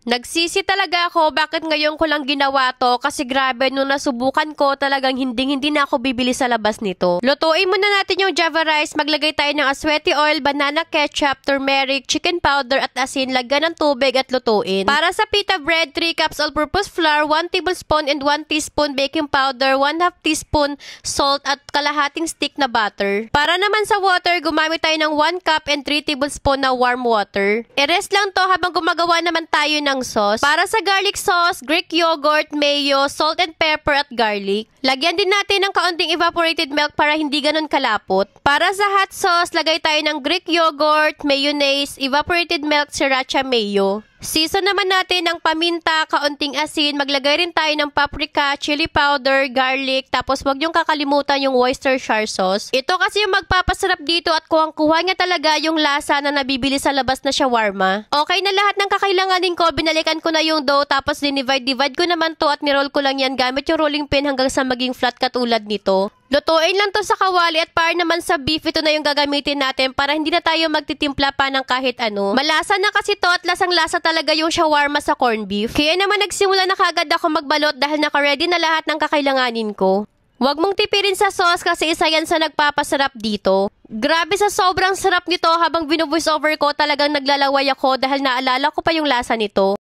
Nagsisi talaga ako bakit ngayon ko lang ginawa to kasi grabe nung nasubukan ko talagang hindi na ako bibili sa labas nito. Lutuin muna natin yung java rice. Maglagay tayo ng asweti oil, banana ketchup, turmeric, chicken powder at asin. Lagyan ng tubig at lutuin. Para sa pita bread, 3 cups all-purpose flour, 1 tablespoon and 1 teaspoon baking powder, 1/2 teaspoon salt at kalahating stick na butter. Para naman sa water, gumamit tayo ng 1 cup and 3 tablespoon na warm water. I-rest lang to habang gumagawa naman tayo ng sauce. Para sa garlic sauce, Greek yogurt, mayo, salt and pepper at garlic. Lagyan din natin ng kaunting evaporated milk para hindi ganun kalapot. Para sa hot sauce, lagay tayo ng Greek yogurt, mayonnaise, evaporated milk, sriracha mayo. Season naman natin ng paminta, kaunting asin, maglagay rin tayo ng paprika, chili powder, garlic, tapos wag niyong kakalimutan yung Worcestershire sauce. Ito kasi yung magpapasarap dito at kuhang-kuha niya talaga yung lasa na nabibili sa labas na shawarma. Okay na lahat ng kakailanganin ko, binalikan ko na yung dough, tapos dinivide ko naman to at niroll ko lang yan gamit yung rolling pin hanggang sa maging flat katulad nito. Lutuin lang to sa kawali at para naman sa beef, ito na yung gagamitin natin para hindi na tayo magtitimpla pa ng kahit ano. Malasa na kasi to at lasang-lasa talaga yung shawarma sa corned beef. Kaya naman nagsimula na kagad ako magbalot dahil naka-ready na lahat ng kakailanganin ko. Huwag mong tipirin sa sauce kasi isa yan sa nagpapasarap dito. Grabe sa sobrang sarap nito habang binu-voice over ko talagang naglalaway ako dahil naalala ko pa yung lasa nito.